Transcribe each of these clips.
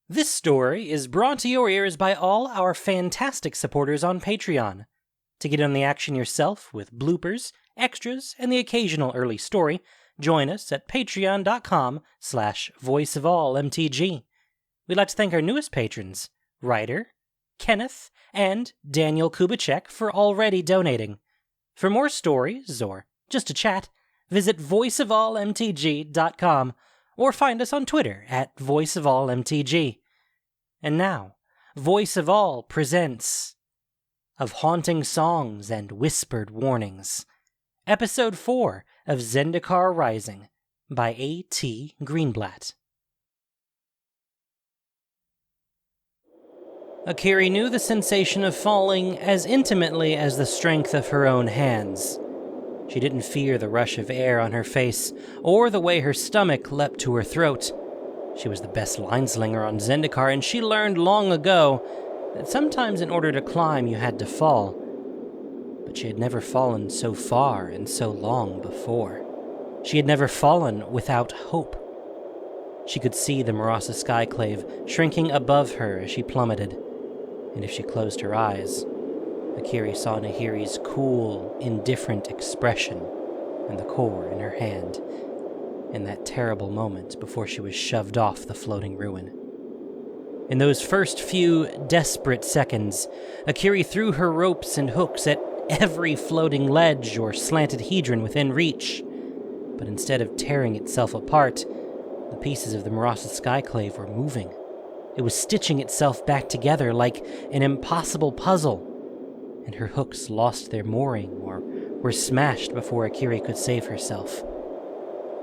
This story is brought to your ears by all our fantastic supporters on Patreon. To get on the action yourself with bloopers, extras, and the occasional early story, join us at patreon.com/voiceofallmtg. We'd like to thank our newest patrons, Ryder, Kenneth, and Daniel Kubicek, for already donating. For more stories, or just to chat, visit voiceofallmtg.com or find us on Twitter at voiceofallmtg. And now, Voice of All presents Of Haunting Songs and Whispered Warnings, Episode 4 of Zendikar Rising by A.T. Greenblatt. Akiri knew the sensation of falling as intimately as the strength of her own hands. She didn't fear the rush of air on her face, or the way her stomach leapt to her throat. She was the best lineslinger on Zendikar, and she learned long ago that sometimes in order to climb you had to fall. But she had never fallen so far and so long before. She had never fallen without hope. She could see the Marasa skyclave shrinking above her as she plummeted, and if she closed her eyes, Akiri saw Nahiri's cool, indifferent expression and the core in her hand, in that terrible moment before she was shoved off the floating ruin. In those first few desperate seconds, Akiri threw her ropes and hooks at every floating ledge or slanted hedron within reach, but instead of tearing itself apart, the pieces of the Marasa skyclave were moving. It was stitching itself back together like an impossible puzzle, and her hooks lost their mooring or were smashed before Akiri could save herself.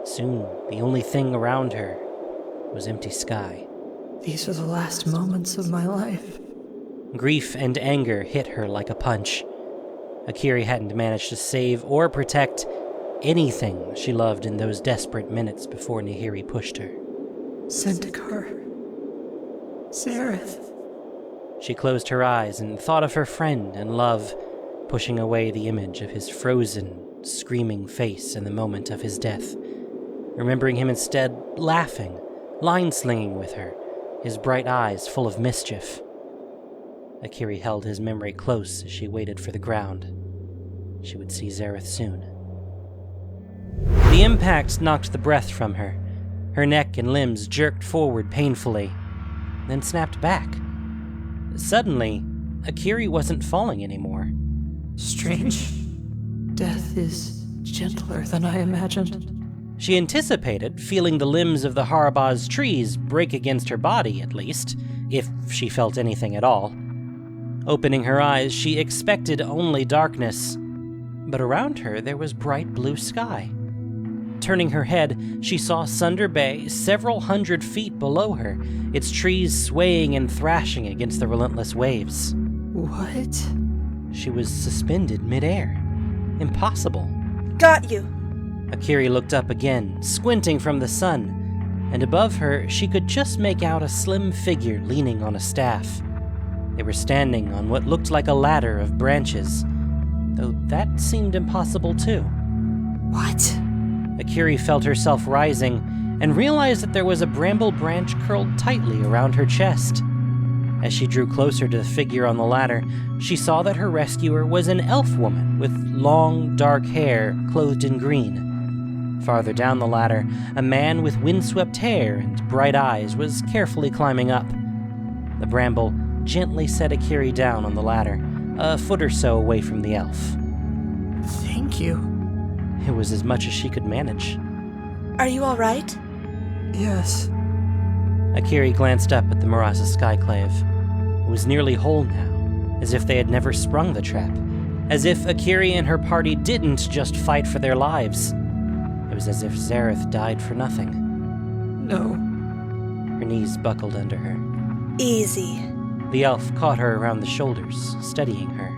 Soon, the only thing around her was empty sky. These are the last moments of my life. Grief and anger hit her like a punch. Akiri hadn't managed to save or protect anything she loved in those desperate minutes before Nahiri pushed her. Zendikar. Zareth. She closed her eyes and thought of her friend and love, pushing away the image of his frozen, screaming face in the moment of his death, remembering him instead laughing, line-slinging with her, his bright eyes full of mischief. Akiri held his memory close as she waited for the ground. She would see Zareth soon. The impact knocked the breath from her. Her neck and limbs jerked forward painfully, then snapped back. Suddenly, Akiri wasn't falling anymore. Strange. Death is gentler than I imagined. She anticipated feeling the limbs of the Harabaz trees break against her body, at least, if she felt anything at all. Opening her eyes, she expected only darkness, but around her there was bright blue sky. Turning her head, she saw Sunder Bay several hundred feet below her, its trees swaying and thrashing against the relentless waves. What? She was suspended midair. Impossible. Got you. Akiri looked up again, squinting from the sun, and above her she could just make out a slim figure leaning on a staff. They were standing on what looked like a ladder of branches, though that seemed impossible too. What? Akiri felt herself rising and realized that there was a bramble branch curled tightly around her chest. As she drew closer to the figure on the ladder, she saw that her rescuer was an elf woman with long, dark hair clothed in green. Farther down the ladder, a man with windswept hair and bright eyes was carefully climbing up. The bramble gently set Akiri down on the ladder, a foot or so away from the elf. Thank you. It was as much as she could manage. Are you all right? Yes. Akiri glanced up at the Marasa skyclave. It was nearly whole now, as if they had never sprung the trap, as if Akiri and her party didn't just fight for their lives. It was as if Zareth died for nothing. No. Her knees buckled under her. Easy. The elf caught her around the shoulders, steadying her.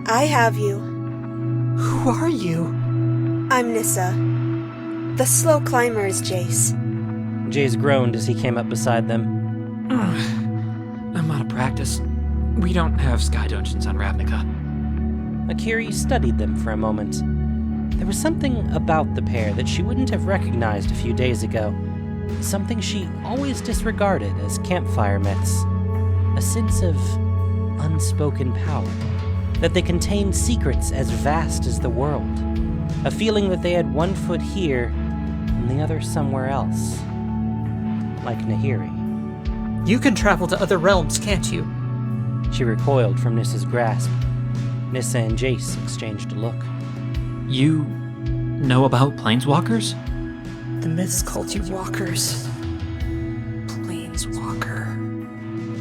I have you. Who are you? I'm Nissa. The slow climber is Jace. Jace groaned as he came up beside them. I'm out of practice. We don't have sky dungeons on Ravnica. Akiri studied them for a moment. There was something about the pair that she wouldn't have recognized a few days ago, something she always disregarded as campfire myths. A sense of unspoken power, that they contained secrets as vast as the world. A feeling that they had one foot here and the other somewhere else. Like Nahiri. You can travel to other realms, can't you? She recoiled from Nissa's grasp. Nissa and Jace exchanged a look. You know about planeswalkers? The myths called you walkers. Planeswalker.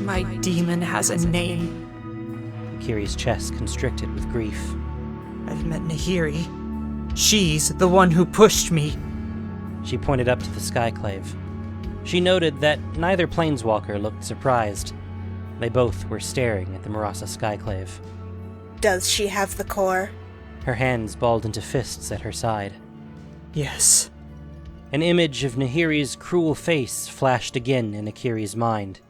My demon has a name. Akiri's chest constricted with grief. I've met Nahiri. She's the one who pushed me. She pointed up to the skyclave. She noted that neither planeswalker looked surprised. They both were staring at the Marasa skyclave. Does she have the core? Her hands balled into fists at her side. Yes. An image of Nahiri's cruel face flashed again in Akiri's mind,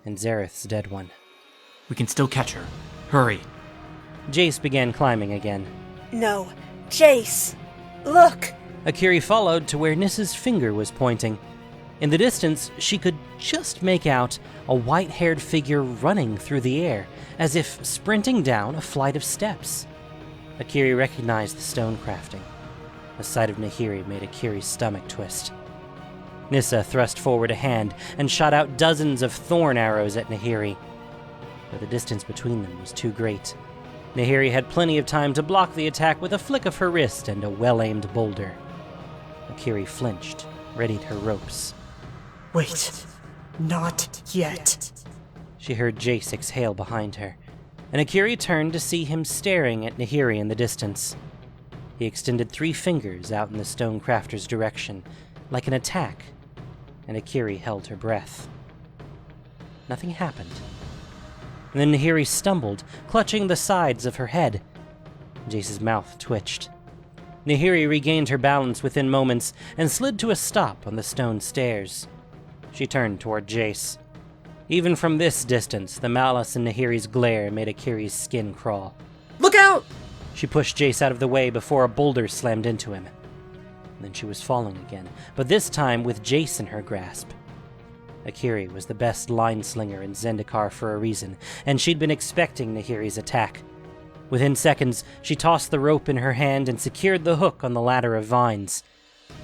and Zareth's dead one. We can still catch her. Hurry. Jace began climbing again. No. Jace! Look! Akiri followed to where Nissa's finger was pointing. In the distance, she could just make out a white-haired figure running through the air, as if sprinting down a flight of steps. Akiri recognized the stone crafting. The sight of Nahiri made Akiri's stomach twist. Nissa thrust forward a hand and shot out dozens of thorn arrows at Nahiri, but the distance between them was too great. Nahiri had plenty of time to block the attack with a flick of her wrist and a well-aimed boulder. Akiri flinched, readied her ropes. Wait. Not yet. She heard Jace exhale behind her, and Akiri turned to see him staring at Nahiri in the distance. He extended 3 fingers out in the stone crafter's direction, like an attack, and Akiri held her breath. Nothing happened. And then Nahiri stumbled, clutching the sides of her head. Jace's mouth twitched. Nahiri regained her balance within moments and slid to a stop on the stone stairs. She turned toward Jace. Even from this distance, the malice in Nahiri's glare made Akiri's skin crawl. Look out! She pushed Jace out of the way before a boulder slammed into him. Then she was falling again, but this time with Jace in her grasp. Akiri was the best line slinger in Zendikar for a reason, and she'd been expecting Nahiri's attack. Within seconds, she tossed the rope in her hand and secured the hook on the ladder of vines.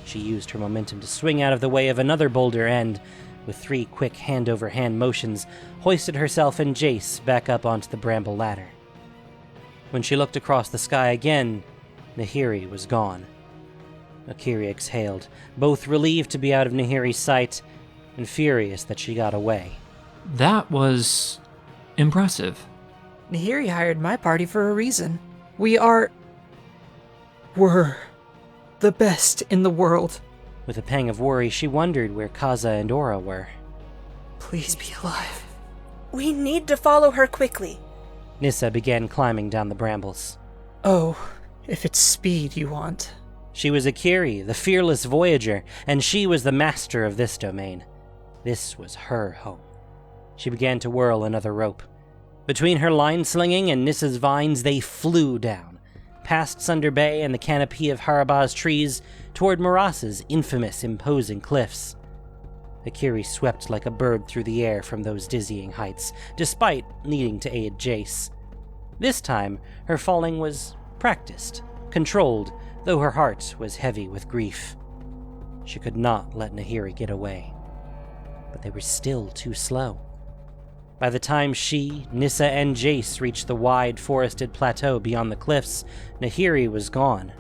She used her momentum to swing out of the way of another boulder and, with 3 quick hand-over-hand motions, hoisted herself and Jace back up onto the bramble ladder. When she looked across the sky again, Nahiri was gone. Akiri exhaled, both relieved to be out of Nahiri's sight and furious that she got away. That was impressive. Nahiri hired my party for a reason. We're the best in the world. With a pang of worry, she wondered where Kaza and Aura were. Please be alive. We need to follow her quickly. Nissa began climbing down the brambles. Oh, if it's speed you want. She was Akiri, the fearless voyager, and she was the master of this domain. This was her home. She began to whirl another rope. Between her line-slinging and Nissa's vines, they flew down, past Sunder Bay and the canopy of Haraba's trees, toward Marasa's infamous, imposing cliffs. Akiri swept like a bird through the air from those dizzying heights, despite needing to aid Jace. This time, her falling was practiced, controlled, though her heart was heavy with grief. She could not let Nahiri get away. But they were still too slow. By the time she, Nissa, and Jace reached the wide, forested plateau beyond the cliffs, Nahiri was gone.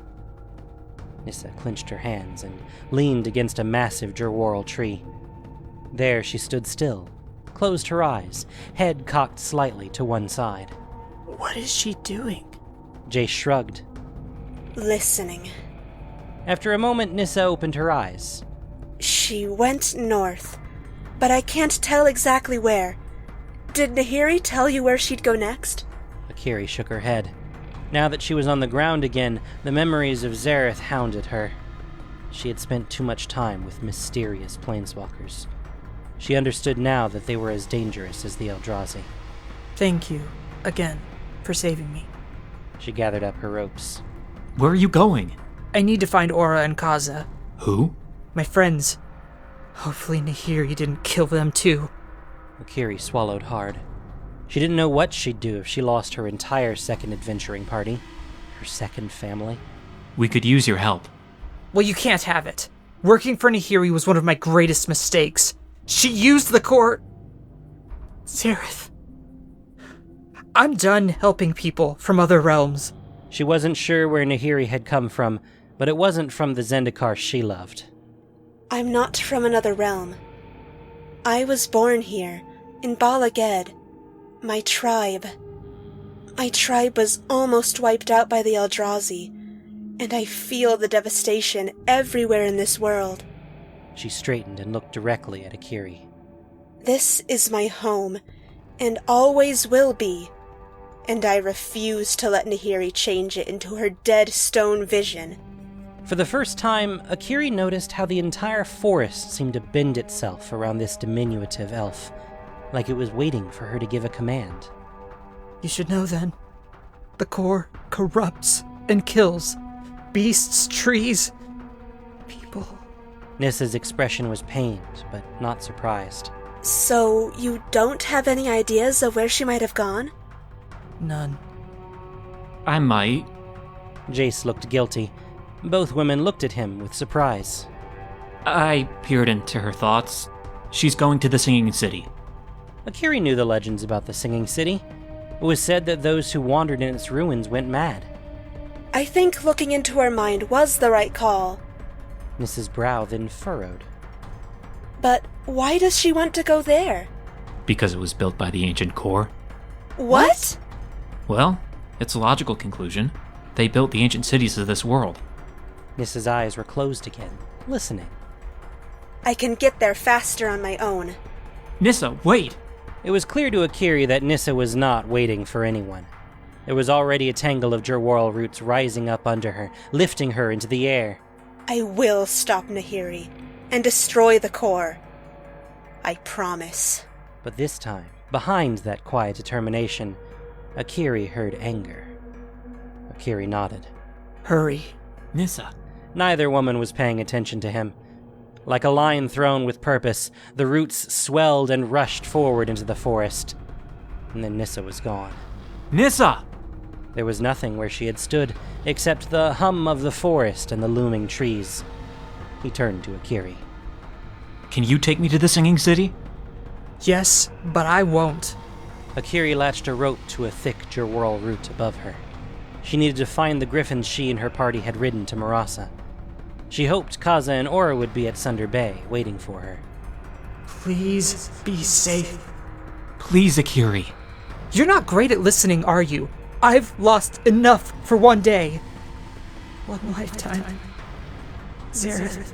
Nissa clenched her hands and leaned against a massive Jurwaral tree. There she stood still, closed her eyes, head cocked slightly to one side. What is she doing? Jace shrugged. Listening. After a moment, Nissa opened her eyes. She went north, but I can't tell exactly where. Did Nahiri tell you where she'd go next? Akiri shook her head. Now that she was on the ground again, the memories of Zareth hounded her. She had spent too much time with mysterious planeswalkers. She understood now that they were as dangerous as the Eldrazi. Thank you, again, for saving me. She gathered up her ropes. Where are you going? I need to find Aura and Kaza. Who? My friends. Hopefully Nahiri didn't kill them too. Akiri swallowed hard. She didn't know what she'd do if she lost her entire second adventuring party, her second family. We could use your help. Well, you can't have it. Working for Nahiri was one of my greatest mistakes. She used the core... Zareth. I'm done helping people from other realms. She wasn't sure where Nahiri had come from, but it wasn't from the Zendikar she loved. I'm not from another realm. I was born here, in Bala Ged. My tribe was almost wiped out by the Eldrazi, and I feel the devastation everywhere in this world. She straightened and looked directly at Akiri. This is my home, and always will be, and I refuse to let Nahiri change it into her dead stone vision. For the first time, Akiri noticed how the entire forest seemed to bend itself around this diminutive elf, like it was waiting for her to give a command. You should know then. The core corrupts and kills. Beasts, trees, people. Nissa's expression was pained, but not surprised. So, you don't have any ideas of where she might have gone? None. I might. Jace looked guilty. Both women looked at him with surprise. I peered into her thoughts. She's going to the Singing City. Akiri knew the legends about the Singing City. It was said that those who wandered in its ruins went mad. I think looking into her mind was the right call. Nissa's brow then furrowed. But why does she want to go there? Because it was built by the ancient core. What? Well, it's a logical conclusion. They built the ancient cities of this world. Nissa's eyes were closed again, listening. I can get there faster on my own. Nissa, wait! It was clear to Akiri that Nissa was not waiting for anyone. There was already a tangle of Jerwarl roots rising up under her, lifting her into the air. I will stop Nahiri and destroy the core. I promise. But this time, behind that quiet determination, Akiri heard anger. Akiri nodded. Hurry. Nissa. Neither woman was paying attention to him. Like a lion thrown with purpose, the roots swelled and rushed forward into the forest. And then Nissa was gone. Nissa! There was nothing where she had stood, except the hum of the forest and the looming trees. He turned to Akiri. Can you take me to the Singing City? Yes, but I won't. Akiri latched a rope to a thick Jerwarl root above her. She needed to find the griffins she and her party had ridden to Marasa. She hoped Kaza and Aura would be at Sunder Bay, waiting for her. Please be safe. Please, Akiri. You're not great at listening, are you? I've lost enough for one day. One lifetime. Zareth.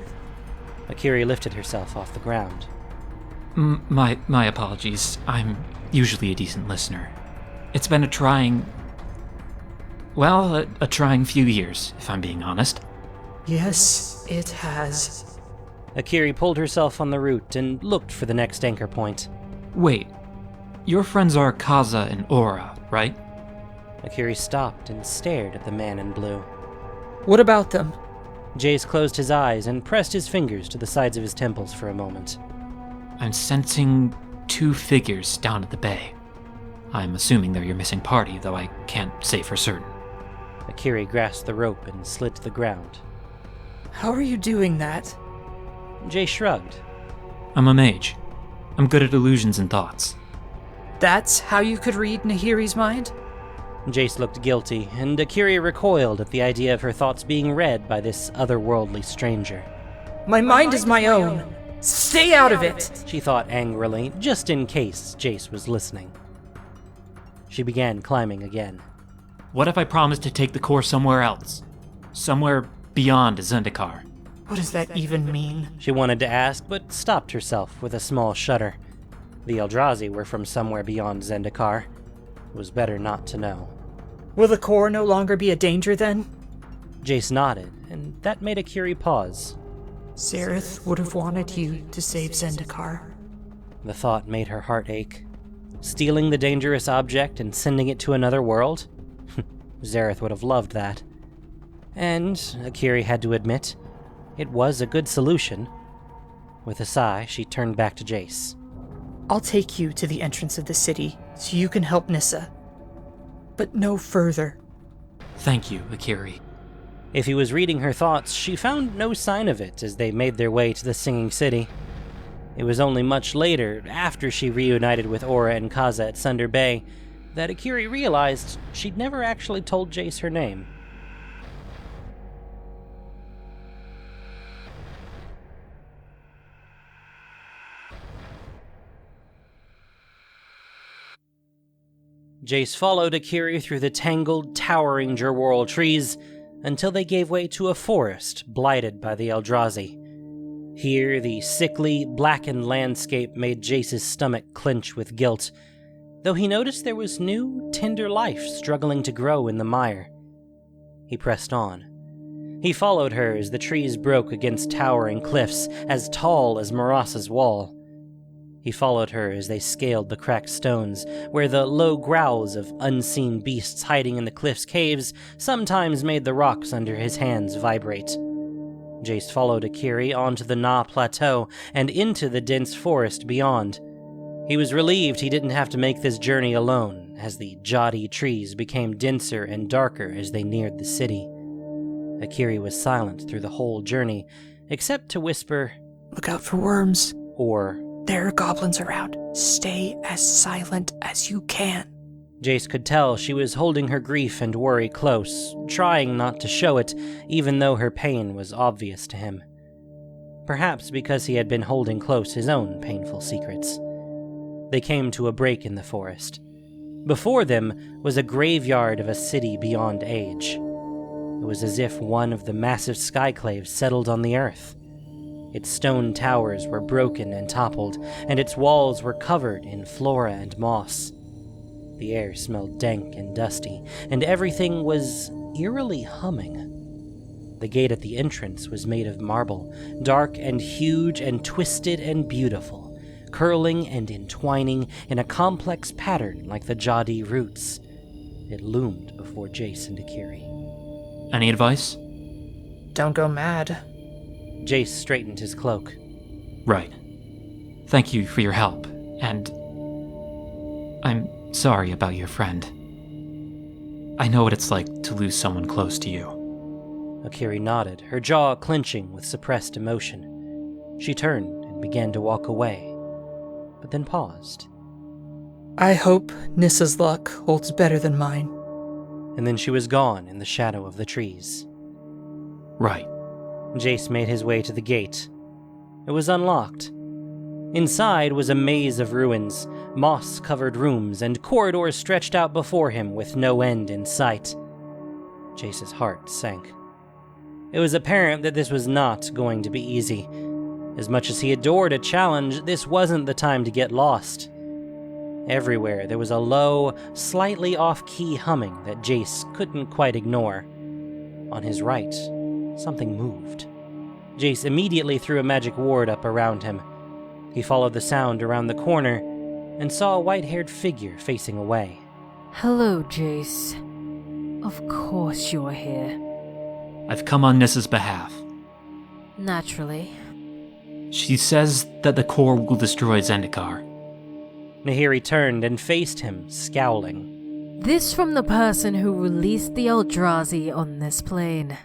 Akiri lifted herself off the ground. My apologies. I'm usually a decent listener. It's been a trying few years, if I'm being honest. Yes, it has. Akiri pulled herself on the root and looked for the next anchor point. Wait, your friends are Kaza and Aura, right? Akiri stopped and stared at the man in blue. What about them? Jace closed his eyes and pressed his fingers to the sides of his temples for a moment. I'm sensing 2 figures down at the bay. I'm assuming they're your missing party, though I can't say for certain. Akiri grasped the rope and slid to the ground. How are you doing that? Jace shrugged. I'm a mage. I'm good at illusions and thoughts. That's how you could read Nahiri's mind? Jace looked guilty, and Akiri recoiled at the idea of her thoughts being read by this otherworldly stranger. My mind is my own. Stay out of it! She thought angrily, just in case Jace was listening. She began climbing again. What if I promised to take the core somewhere else? Somewhere beyond Zendikar? What does that even mean? She wanted to ask, but stopped herself with a small shudder. The Eldrazi were from somewhere beyond Zendikar. It was better not to know. Will the core no longer be a danger then? Jace nodded, and that made Akiri pause. Zareth would have wanted you to save Zendikar. The thought made her heart ache. Stealing the dangerous object and sending it to another world? Zareth would have loved that. And, Akiri had to admit, it was a good solution. With a sigh, she turned back to Jace. I'll take you to the entrance of the city so you can help Nissa. But no further. Thank you, Akiri. If he was reading her thoughts, she found no sign of it as they made their way to the Singing City. It was only much later, after she reunited with Aura and Kaza at Sunder Bay, that Akiri realized she'd never actually told Jace her name. Jace followed Akiri through the tangled, towering Jerwhorl trees until they gave way to a forest blighted by the Eldrazi. Here, the sickly, blackened landscape made Jace's stomach clench with guilt, though he noticed there was new, tender life struggling to grow in the mire. He pressed on. He followed her as the trees broke against towering cliffs as tall as Marasa's wall. He followed her as they scaled the cracked stones, where the low growls of unseen beasts hiding in the cliff's caves sometimes made the rocks under his hands vibrate. Jace followed Akiri onto the Na Plateau and into the dense forest beyond. He was relieved he didn't have to make this journey alone, as the Jadi trees became denser and darker as they neared the city. Akiri was silent through the whole journey, except to whisper, Look out for worms. Or, There are goblins around. Stay as silent as you can. Jace could tell she was holding her grief and worry close, trying not to show it, even though her pain was obvious to him. Perhaps because he had been holding close his own painful secrets. They came to a break in the forest. Before them was a graveyard of a city beyond age. It was as if one of the massive skyclaves settled on the earth. Its stone towers were broken and toppled, and its walls were covered in flora and moss. The air smelled dank and dusty, and everything was eerily humming. The gate at the entrance was made of marble, dark and huge and twisted and beautiful, curling and entwining in a complex pattern like the Jadi roots. It loomed before Jace and Akiri. Any advice? Don't go mad. Jace straightened his cloak. Right. Thank you for your help, and I'm sorry about your friend. I know what it's like to lose someone close to you. Akiri nodded, her jaw clenching with suppressed emotion. She turned and began to walk away, but then paused. I hope Nissa's luck holds better than mine. And then she was gone in the shadow of the trees. Right. Jace made his way to the gate. It was unlocked. Inside was a maze of ruins, moss-covered rooms, and corridors stretched out before him with no end in sight. Jace's heart sank. It was apparent that this was not going to be easy. As much as he adored a challenge, this wasn't the time to get lost. Everywhere there was a low, slightly off-key humming that Jace couldn't quite ignore. On his right, something moved. Jace immediately threw a magic ward up around him. He followed the sound around the corner and saw a white-haired figure facing away. Hello, Jace. Of course you're here. I've come on Nissa's behalf. Naturally. She says that the core will destroy Zendikar. Nahiri turned and faced him, scowling. This from the person who released the Eldrazi on this plane.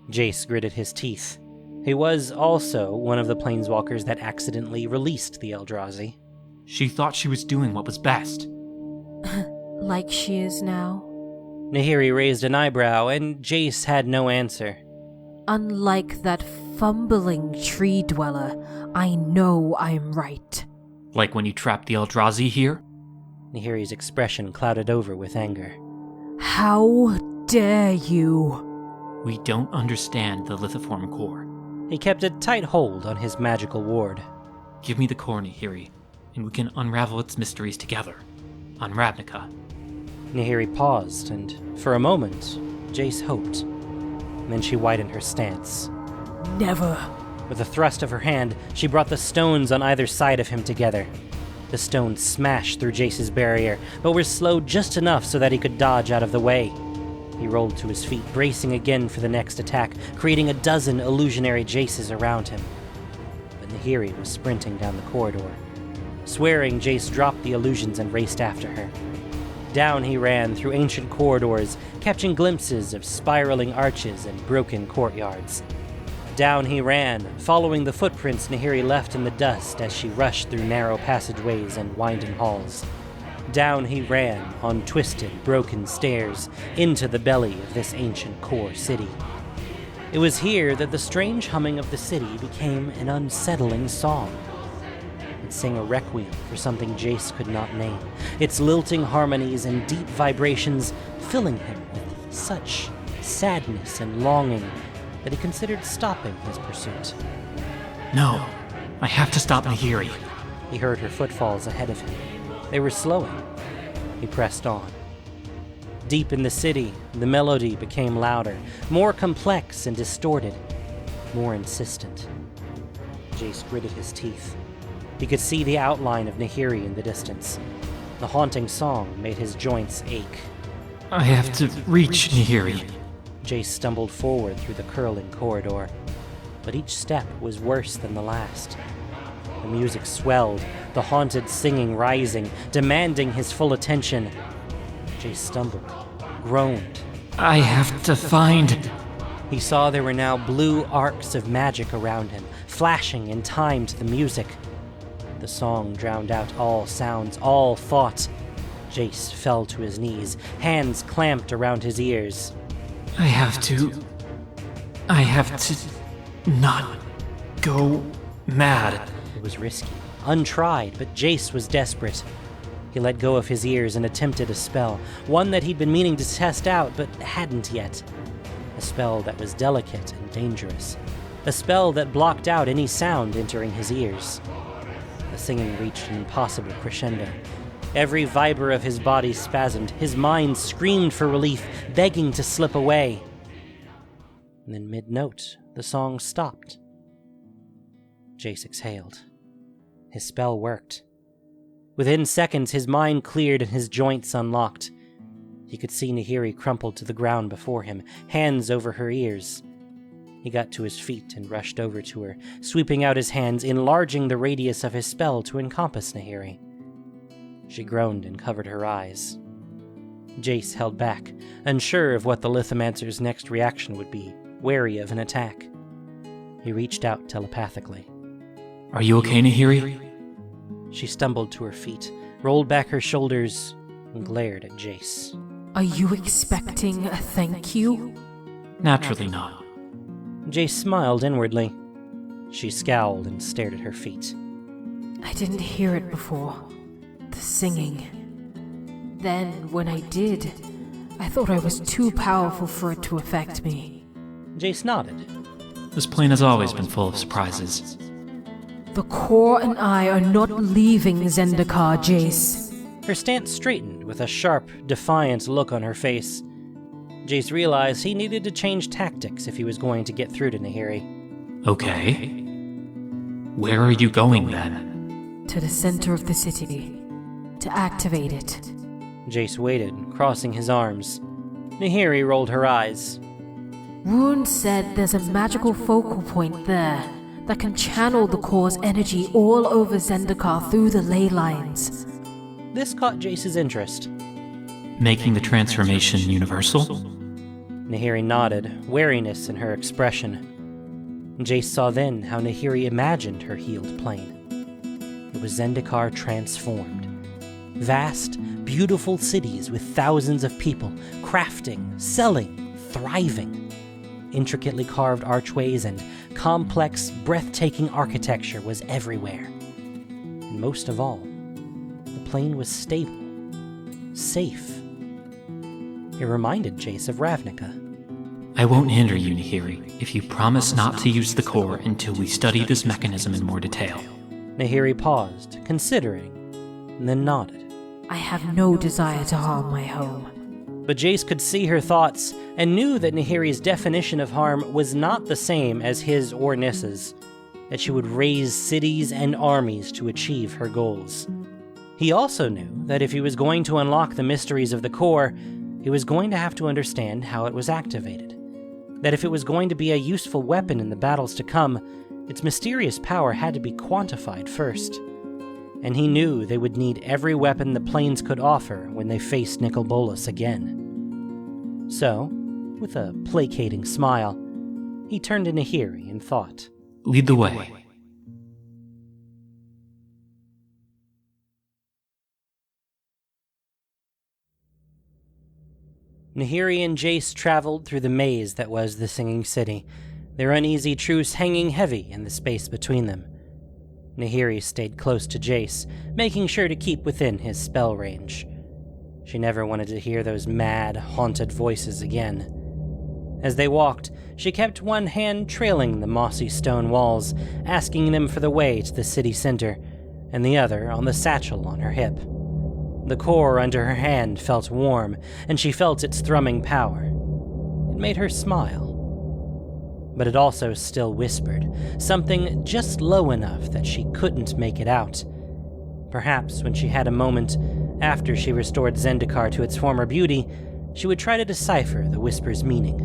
Jace gritted his teeth. He was also one of the planeswalkers that accidentally released the Eldrazi. She thought she was doing what was best. Like she is now? Nahiri raised an eyebrow, and Jace had no answer. Unlike that fumbling tree dweller, I know I'm right. Like when you trapped the Eldrazi here? Nahiri's expression clouded over with anger. How dare you? We don't understand the lithiform core. He kept a tight hold on his magical ward. Give me the core, Nahiri, and we can unravel its mysteries together. On Ravnica. Nahiri paused, and for a moment, Jace hoped. Then she widened her stance. Never. With a thrust of her hand, she brought the stones on either side of him together. The stones smashed through Jace's barrier, but were slowed just enough so that he could dodge out of the way. He rolled to his feet, bracing again for the next attack, creating a dozen illusionary Jaces around him. But Nahiri was sprinting down the corridor. Swearing, Jace dropped the illusions and raced after her. Down he ran through ancient corridors, catching glimpses of spiraling arches and broken courtyards. Down he ran, following the footprints Nahiri left in the dust as she rushed through narrow passageways and winding halls. Down he ran, on twisted, broken stairs, into the belly of this ancient core city. It was here that the strange humming of the city became an unsettling song. It sang a requiem for something Jace could not name, its lilting harmonies and deep vibrations filling him with such sadness and longing that he considered stopping his pursuit. No, I have to stop Nahiri. He heard her footfalls ahead of him. They were slowing. He pressed on. Deep in the city, the melody became louder, more complex and distorted, more insistent. Jace gritted his teeth. He could see the outline of Nahiri in the distance. The haunting song made his joints ache. I have to reach Nahiri. Jace stumbled forward through the curling corridor, but each step was worse than the last. The music swelled, the haunted singing rising, demanding his full attention. Jace stumbled, groaned. I have to find... He saw there were now blue arcs of magic around him, flashing in time to the music. The song drowned out all sounds, all thought. Jace fell to his knees, hands clamped around his ears. I have to not go mad. It was risky, untried, but Jace was desperate. He let go of his ears and attempted a spell, one that he'd been meaning to test out, but hadn't yet. A spell that was delicate and dangerous. A spell that blocked out any sound entering his ears. The singing reached an impossible crescendo. Every fiber of his body spasmed, his mind screamed for relief, begging to slip away. And then mid-note, the song stopped. Jace exhaled. His spell worked. Within seconds, his mind cleared and his joints unlocked. He could see Nahiri crumpled to the ground before him, hands over her ears. He got to his feet and rushed over to her, sweeping out his hands, enlarging the radius of his spell to encompass Nahiri. She groaned and covered her eyes. Jace held back, unsure of what the lithomancer's next reaction would be, wary of an attack. He reached out telepathically. Are you okay, Nahiri? She stumbled to her feet, rolled back her shoulders, and glared at Jace. Are you expecting a thank you? Naturally not. Jace smiled inwardly. She scowled and stared at her feet. I didn't hear it before. The singing. Then, when I did, I thought I was too powerful for it to affect me. Jace nodded. This plane has always been full of surprises. The core and I are not leaving Zendikar, Jace. Her stance straightened with a sharp, defiant look on her face. Jace realized he needed to change tactics if he was going to get through to Nahiri. Okay. Where are you going then? To the center of the city. To activate it. Jace waited, crossing his arms. Nahiri rolled her eyes. Rune said there's a magical focal point there that can channel the core's energy all over Zendikar through the ley lines. This caught Jace's interest. Making the transformation universal? Nahiri nodded, wariness in her expression. Jace saw then how Nahiri imagined her healed plane. It was Zendikar transformed. Vast, beautiful cities with thousands of people, crafting, selling, thriving. Intricately carved archways and complex, breathtaking architecture was everywhere. And most of all, the plane was stable, safe. It reminded Jace of Ravnica. I won't hinder you, Nahiri, if you promise not to use the core until we study this mechanism in more detail. Nahiri paused, considering, and then nodded. I have no desire to harm my home. But Jace could see her thoughts and knew that Nahiri's definition of harm was not the same as his or Nissa's, that she would raise cities and armies to achieve her goals. He also knew that if he was going to unlock the mysteries of the core, he was going to have to understand how it was activated. That if it was going to be a useful weapon in the battles to come, Its mysterious power had to be quantified first, and he knew they would need every weapon the plains could offer when they faced Nicol Bolas again. So, with a placating smile, he turned to Nahiri and thought, Lead the way. Nahiri and Jace traveled through the maze that was the Singing City, their uneasy truce hanging heavy in the space between them. Nahiri stayed close to Jace, making sure to keep within his spell range. She never wanted to hear those mad, haunted voices again. As they walked, she kept one hand trailing the mossy stone walls, asking them for the way to the city center, and the other on the satchel on her hip. The core under her hand felt warm, and she felt its thrumming power. It made her smile. But it also still whispered, something just low enough that she couldn't make it out. Perhaps when she had a moment, after she restored Zendikar to its former beauty, she would try to decipher the whisper's meaning.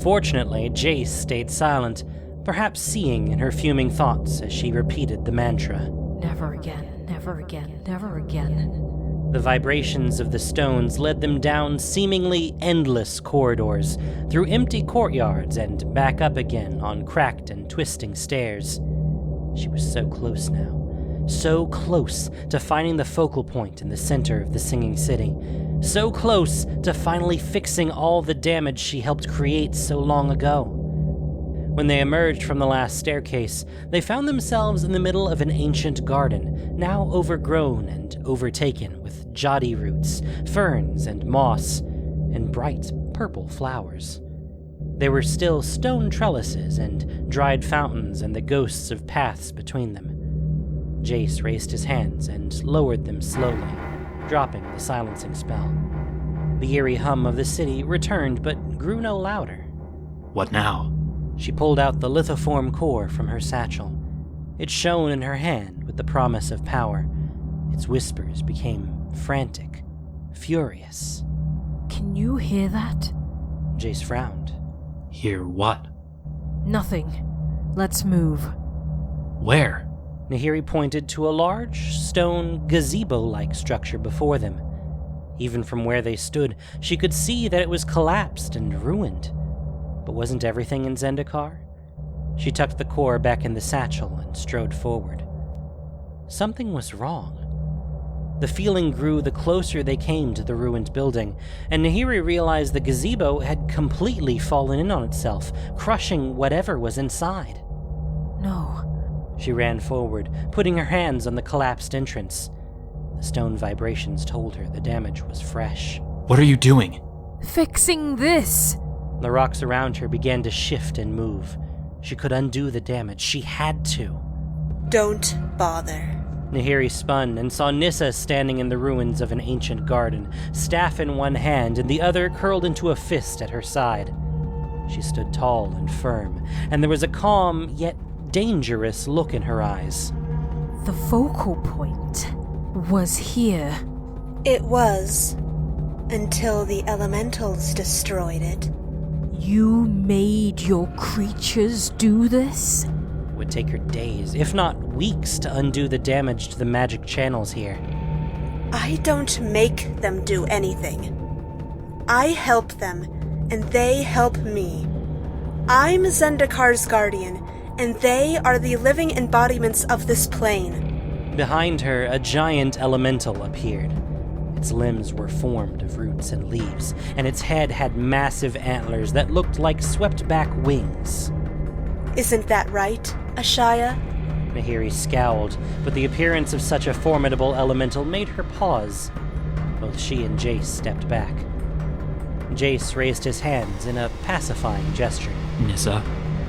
Fortunately, Jace stayed silent, perhaps seeing in her fuming thoughts as she repeated the mantra. Never again, never again, never again. The vibrations of the stones led them down seemingly endless corridors, through empty courtyards and back up again on cracked and twisting stairs. She was so close now, so close to finding the focal point in the center of the Singing City, so close to finally fixing all the damage she helped create so long ago. When they emerged from the last staircase, they found themselves in the middle of an ancient garden, now overgrown and overtaken with jodi roots, ferns and moss, and bright purple flowers. There were still stone trellises and dried fountains and the ghosts of paths between them. Jace raised his hands and lowered them slowly, dropping the silencing spell. The eerie hum of the city returned but grew no louder. What now? She pulled out the lithoform core from her satchel. It shone in her hand with the promise of power. Its whispers became frantic, furious. Can you hear that? Jace frowned. Hear what? Nothing. Let's move. Where? Nahiri pointed to a large, stone, gazebo-like structure before them. Even from where they stood, she could see that it was collapsed and ruined. But wasn't everything in Zendikar? She tucked the core back in the satchel and strode forward. Something was wrong. The feeling grew the closer they came to the ruined building, and Nahiri realized the gazebo had completely fallen in on itself, crushing whatever was inside. No. She ran forward, putting her hands on the collapsed entrance. The stone vibrations told her the damage was fresh. What are you doing? Fixing this! The rocks around her began to shift and move. She could undo the damage. She had to. Don't bother. Nahiri spun and saw Nissa standing in the ruins of an ancient garden, staff in one hand and the other curled into a fist at her side. She stood tall and firm, and there was a calm yet dangerous look in her eyes. The focal point was here. It was, until the elementals destroyed it. You made your creatures do this? It would take her days, if not weeks, to undo the damage to the magic channels here. I don't make them do anything. I help them, and they help me. I'm Zendikar's guardian, and they are the living embodiments of this plane. Behind her, a giant elemental appeared. Its limbs were formed of roots and leaves, and its head had massive antlers that looked like swept-back wings. Isn't that right, Ashaya? Nahiri scowled, but the appearance of such a formidable elemental made her pause. Both she and Jace stepped back. Jace raised his hands in a pacifying gesture. Nissa,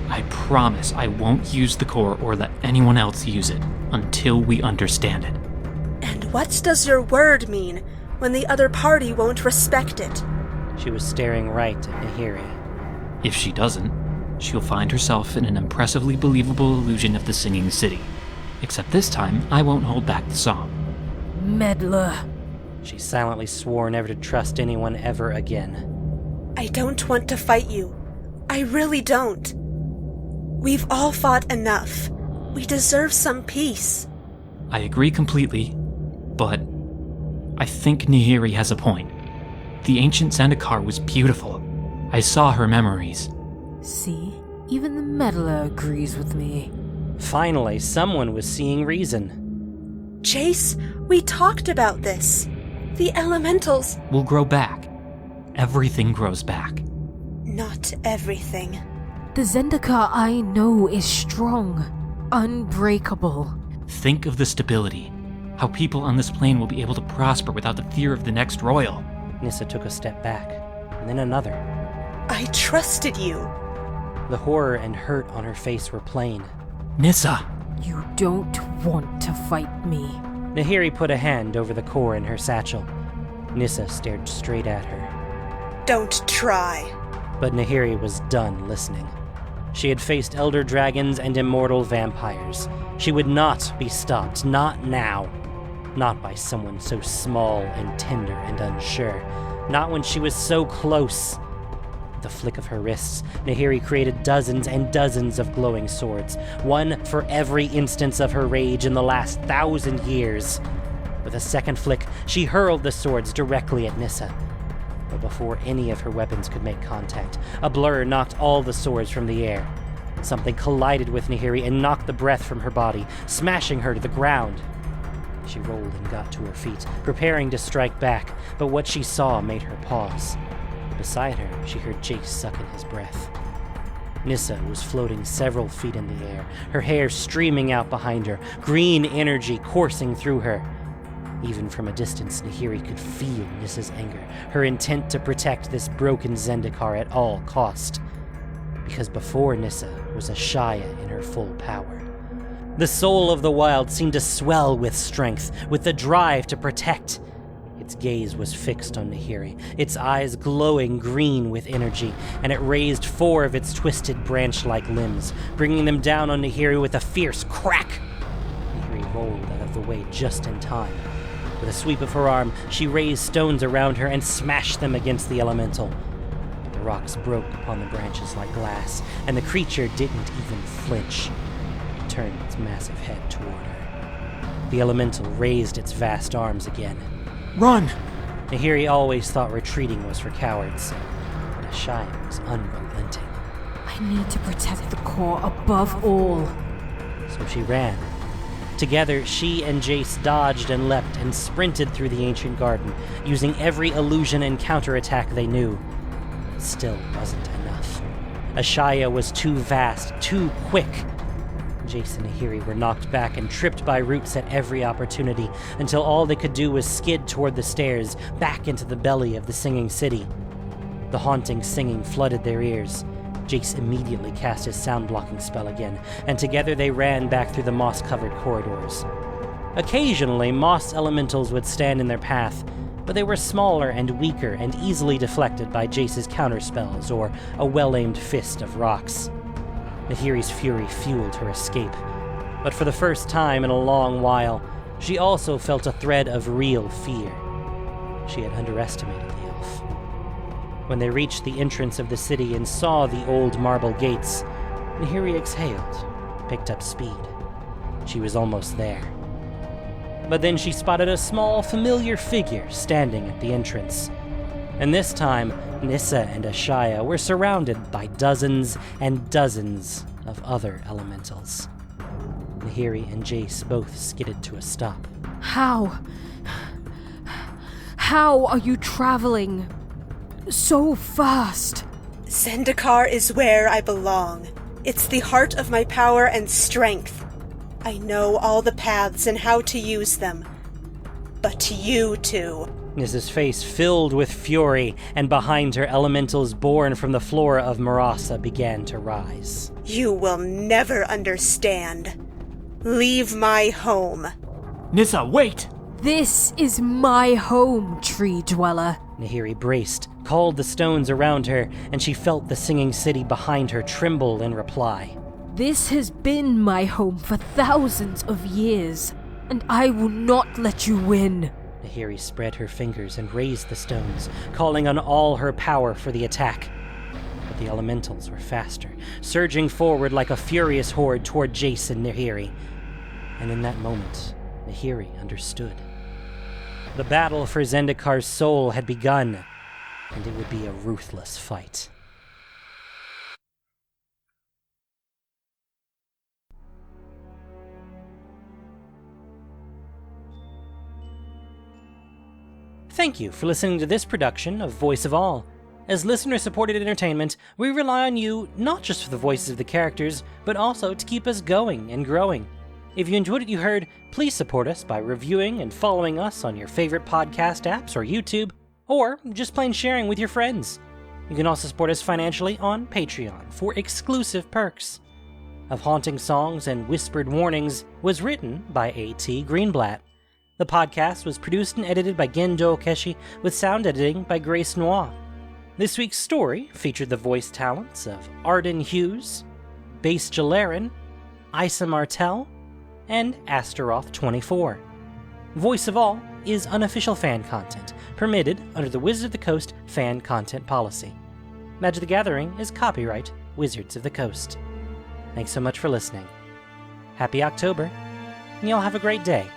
I promise I won't use the core or let anyone else use it until we understand it. And what does your word mean when the other party won't respect it? She was staring right at Nahiri. If she doesn't, she'll find herself in an impressively believable illusion of the Singing City. Except this time, I won't hold back the song. Meddler. She silently swore never to trust anyone ever again. I don't want to fight you. I really don't. We've all fought enough. We deserve some peace. I agree completely, but I think Nahiri has a point. The ancient Zendikar was beautiful. I saw her memories. See? Even the meddler agrees with me. Finally, someone was seeing reason. Jace, we talked about this. The elementals... Will grow back. Everything grows back. Not everything. The Zendikar I know is strong, unbreakable. Think of the stability. How people on this plane will be able to prosper without the fear of the next royal. Nissa took a step back, and then another. I trusted you. The horror and hurt on her face were plain. Nissa! You don't want to fight me. Nahiri put a hand over the core in her satchel. Nissa stared straight at her. Don't try. But Nahiri was done listening. She had faced elder dragons and immortal vampires. She would not be stopped, not now. Not by someone so small and tender and unsure. Not when she was so close. With the flick of her wrists, Nahiri created dozens and dozens of glowing swords, one for every instance of her rage in the last 1,000 years. With a second flick, she hurled the swords directly at Nissa. But before any of her weapons could make contact, a blur knocked all the swords from the air. Something collided with Nahiri and knocked the breath from her body, smashing her to the ground. She rolled and got to her feet, preparing to strike back, but what she saw made her pause. Beside her, she heard Jace suck in his breath. Nissa was floating several feet in the air, her hair streaming out behind her, green energy coursing through her. Even from a distance, Nahiri could feel Nissa's anger, her intent to protect this broken Zendikar at all cost. Because before Nissa was a Shia in her full power. The soul of the wild seemed to swell with strength, with the drive to protect. Its gaze was fixed on Nahiri, its eyes glowing green with energy, and it raised 4 of its twisted branch-like limbs, bringing them down on Nahiri with a fierce crack. Nahiri rolled out of the way just in time. With a sweep of her arm, she raised stones around her and smashed them against the elemental. But the rocks broke upon the branches like glass, and the creature didn't even flinch. It turned its massive head toward her. The elemental raised its vast arms again. Run! Nahiri always thought retreating was for cowards, but Ashaya was unrelenting. I need to protect the core above all. So she ran. Together, she and Jace dodged and leapt and sprinted through the ancient garden, using every illusion and counterattack they knew. It still wasn't enough. Ashaya was too vast, too quick. Jace and Nahiri were knocked back and tripped by roots at every opportunity, until all they could do was skid toward the stairs, back into the belly of the singing city. The haunting singing flooded their ears. Jace immediately cast his sound-blocking spell again, and together they ran back through the moss-covered corridors. Occasionally, moss elementals would stand in their path, but they were smaller and weaker and easily deflected by Jace's counterspells or a well-aimed fist of rocks. Nahiri's fury fueled her escape, but for the first time in a long while, she also felt a thread of real fear. She had underestimated the elf. When they reached the entrance of the city and saw the old marble gates, Nahiri exhaled, picked up speed. She was almost there. But then she spotted a small, familiar figure standing at the entrance. And this time, Nissa and Ashaya were surrounded by dozens and dozens of other elementals. Nahiri and Jace both skidded to a stop. How? How are you traveling so fast? Zendikar is where I belong. It's the heart of my power and strength. I know all the paths and how to use them. But you two... Nissa's face filled with fury, and behind her, elementals born from the flora of Marasa began to rise. You will never understand. Leave my home. Nissa, wait! This is my home, tree dweller. Nahiri braced, called the stones around her, and she felt the singing city behind her tremble in reply. This has been my home for thousands of years, and I will not let you win. Nahiri spread her fingers and raised the stones, calling on all her power for the attack. But The elementals were faster, surging forward like a furious horde toward Jace and Nahiri. And in that moment, Nahiri understood. The battle for Zendikar's soul had begun, and it would be a ruthless fight. Thank you for listening to this production of Voice of All. As listener-supported entertainment, we rely on you not just for the voices of the characters, but also to keep us going and growing. If you enjoyed what you heard, please support us by reviewing and following us on your favorite podcast apps or YouTube, or just plain sharing with your friends. You can also support us financially on Patreon for exclusive perks. Of Haunting Songs and Whispered Warnings was written by A.T. Greenblatt. The podcast was produced and edited by Gendo Okeshi, with sound editing by Grace Nua. This week's story featured the voice talents of Arden Hughes, Base Jalarin, Isa Martell, and Astaroth24. Voice of All is unofficial fan content, permitted under the Wizards of the Coast fan content policy. Magic the Gathering is copyright Wizards of the Coast. Thanks so much for listening. Happy October, and y'all have a great day.